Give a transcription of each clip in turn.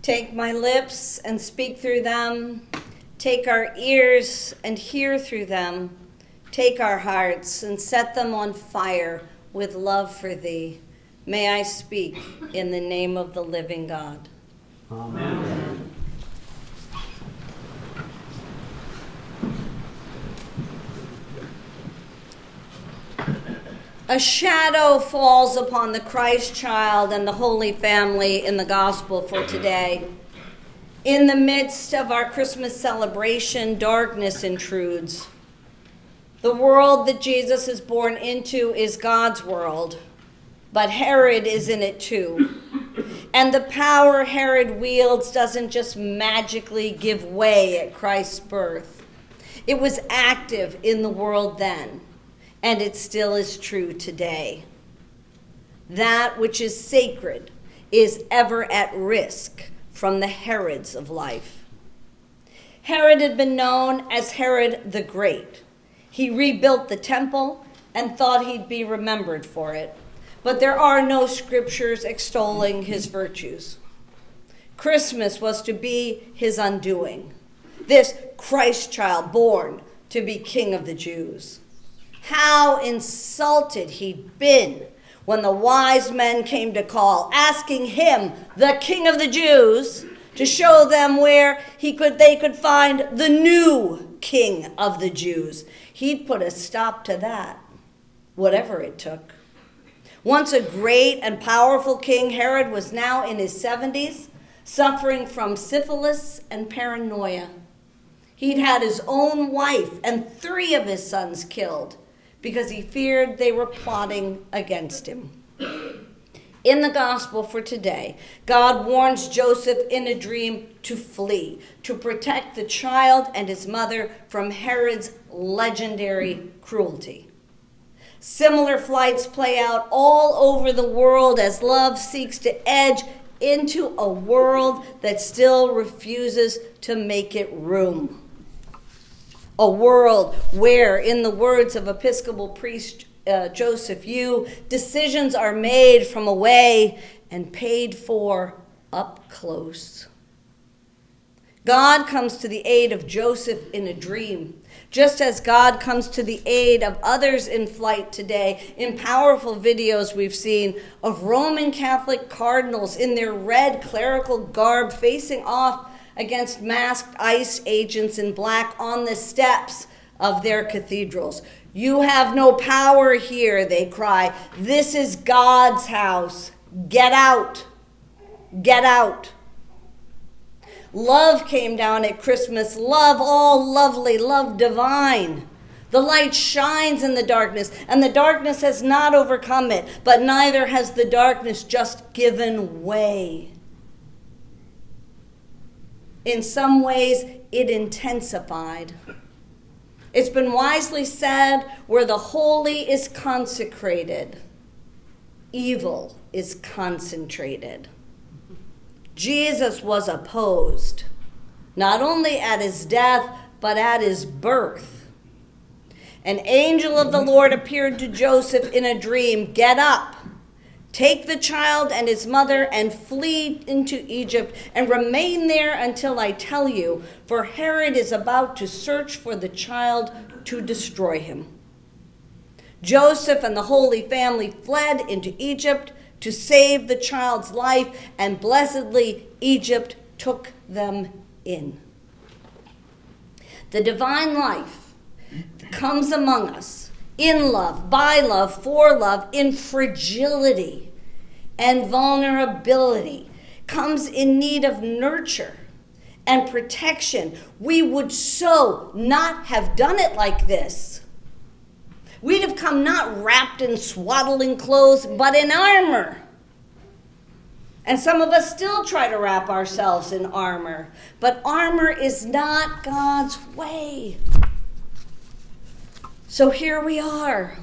Take my lips and speak through them. Take our ears and hear through them. Take our hearts and set them on fire with love for thee. May I speak in the name of the living God. Amen. A shadow falls upon the Christ child and the Holy Family in the gospel for today. In the midst of our Christmas celebration, darkness intrudes. The world that Jesus is born into is God's world, but Herod is in it too. And the power Herod wields doesn't just magically give way at Christ's birth. It was active in the world then, and it still is true today. That which is sacred is ever at risk from the Herods of life. Herod had been known as Herod the Great. He rebuilt the temple and thought he'd be remembered for it. But there are no scriptures extolling his virtues. Christmas was to be his undoing. This Christ child born to be King of the Jews. How insulted he'd been when the wise men came to call, asking him, the King of the Jews, to show them where they could find the new King of the Jews. He'd put a stop to that, whatever it took. Once a great and powerful king, Herod was now in his 70s, suffering from syphilis and paranoia. He'd had his own wife and 3 of his sons killed because he feared they were plotting against him. In the gospel for today, God warns Joseph in a dream to flee, to protect the child and his mother from Herod's legendary cruelty. Similar flights play out all over the world as love seeks to edge into a world that still refuses to make it room. A world where, in the words of Episcopal priest Joseph Yu, decisions are made from away and paid for up close. God comes to the aid of Joseph in a dream, just as God comes to the aid of others in flight today in powerful videos we've seen of Roman Catholic cardinals in their red clerical garb facing off against masked ICE agents in black on the steps of their cathedrals. You have no power here, they cry. This is God's house. Get out. Get out. Love came down at Christmas. Love all lovely, love divine. The light shines in the darkness, and the darkness has not overcome it, but neither has the darkness just given way. In some ways, it intensified. It's been wisely said, where the holy is consecrated, evil is concentrated. Jesus was opposed, not only at his death, but at his birth. An angel of the Lord appeared to Joseph in a dream. Get up, take the child and his mother and flee into Egypt and remain there until I tell you, for Herod is about to search for the child to destroy him. Joseph and the Holy Family fled into Egypt to save the child's life, and blessedly Egypt took them in. The divine life comes among us in love, by love, for love, in fragility and vulnerability, comes in need of nurture and protection. We would so not have done it like this. We'd have come not wrapped in swaddling clothes, but in armor. And some of us still try to wrap ourselves in armor, but armor is not God's way. So here we are,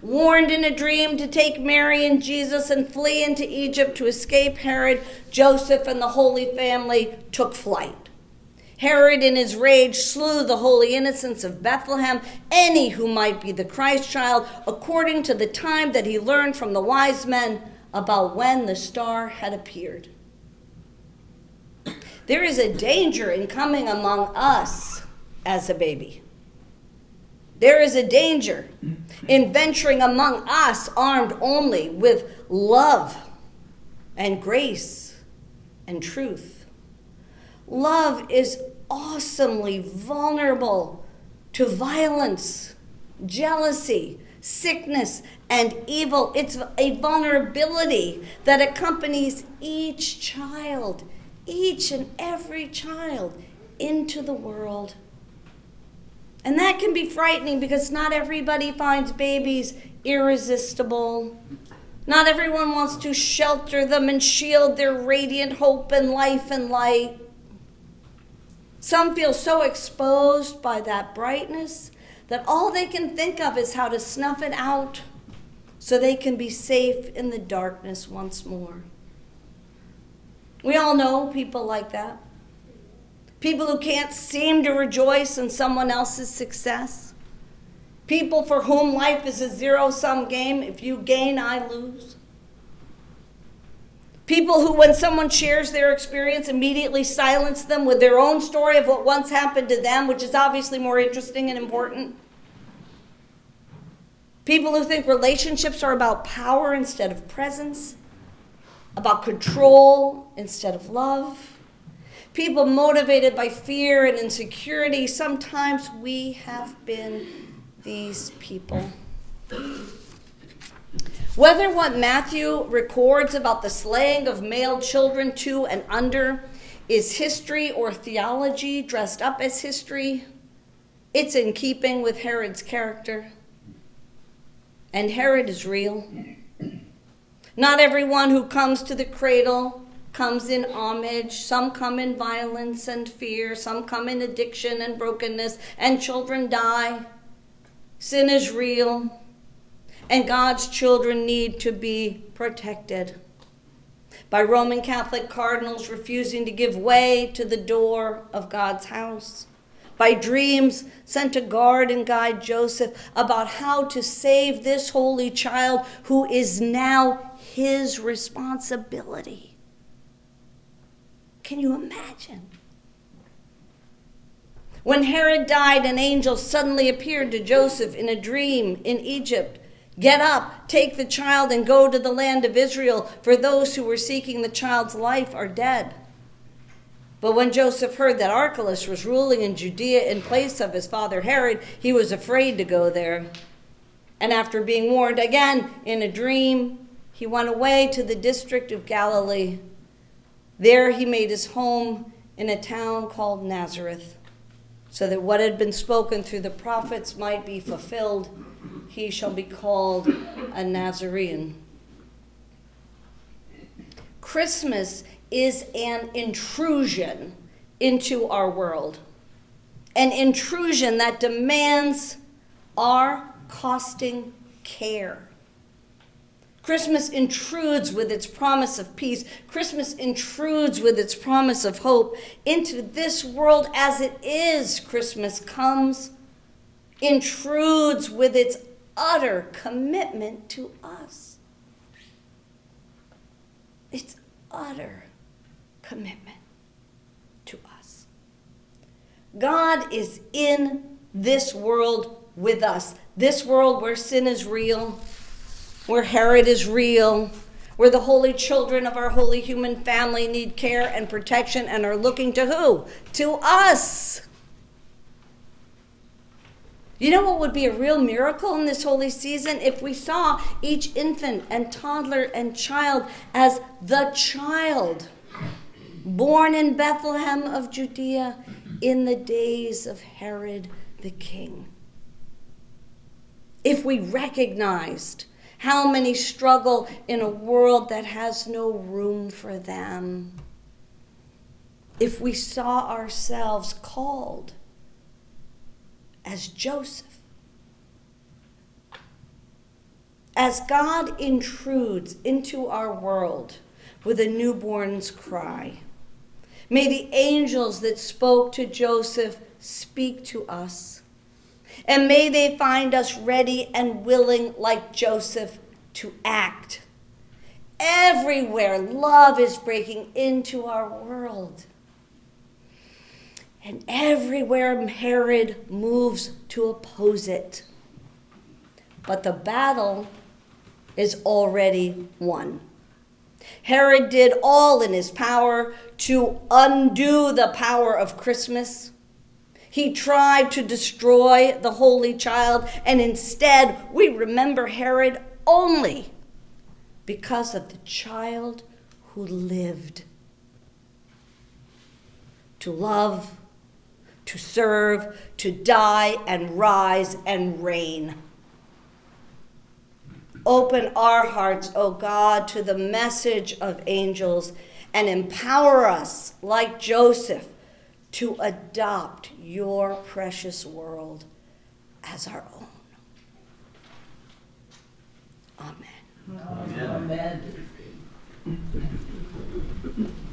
warned in a dream to take Mary and Jesus and flee into Egypt to escape Herod. Joseph and the Holy Family took flight. Herod in his rage slew the holy innocents of Bethlehem, any who might be the Christ child, according to the time that he learned from the wise men about when the star had appeared. There is a danger in coming among us as a baby. There is a danger in venturing among us armed only with love and grace and truth. Love is awesomely vulnerable to violence, jealousy, sickness, and evil. It's a vulnerability that accompanies each child, each and every child, into the world. And that can be frightening because not everybody finds babies irresistible. Not everyone wants to shelter them and shield their radiant hope and life and light. Some feel so exposed by that brightness that all they can think of is how to snuff it out so they can be safe in the darkness once more. We all know people like that. People who can't seem to rejoice in someone else's success. People for whom life is a zero-sum game. If you gain, I lose. People who, when someone shares their experience, immediately silence them with their own story of what once happened to them, which is obviously more interesting and important. People who think relationships are about power instead of presence, about control instead of love. People motivated by fear and insecurity. Sometimes we have been these people. Whether what Matthew records about the slaying of male children 2 and under is history or theology dressed up as history, it's in keeping with Herod's character. And Herod is real. Not everyone who comes to the cradle comes in homage. Some come in violence and fear. Some come in addiction and brokenness. And children die. Sin is real. And God's children need to be protected. By Roman Catholic cardinals refusing to give way to the door of God's house. By dreams sent to guard and guide Joseph about how to save this holy child who is now his responsibility. Can you imagine? When Herod died, an angel suddenly appeared to Joseph in a dream in Egypt. Get up, take the child, and go to the land of Israel, for those who were seeking the child's life are dead. But when Joseph heard that Archelaus was ruling in Judea in place of his father Herod, he was afraid to go there. And after being warned again in a dream, he went away to the district of Galilee. There he made his home in a town called Nazareth, so that what had been spoken through the prophets might be fulfilled. He shall be called a Nazarene. Christmas is an intrusion into our world. An intrusion that demands our costing care. Christmas intrudes with its promise of peace. Christmas intrudes with its promise of hope into this world as it is. Christmas comes, intrudes with its utter commitment to us. Its utter commitment to us. God is in this world with us. This world where sin is real, where Herod is real, where the holy children of our holy human family need care and protection and are looking to who? To us. You know what would be a real miracle in this holy season? If we saw each infant and toddler and child as the child born in Bethlehem of Judea in the days of Herod the king. If we recognized how many struggle in a world that has no room for them. If we saw ourselves called as Joseph. As God intrudes into our world with a newborn's cry, may the angels that spoke to Joseph speak to us. And may they find us ready and willing like Joseph to act. Everywhere love is breaking into our world. And everywhere Herod moves to oppose it. But the battle is already won. Herod did all in his power to undo the power of Christmas. He tried to destroy the Holy Child, and instead we remember Herod only because of the child who lived to love, to serve, to die and rise and reign. Open our hearts, O God, to the message of angels and empower us, like Joseph, to adopt your precious world as our own. Amen. Amen. Amen.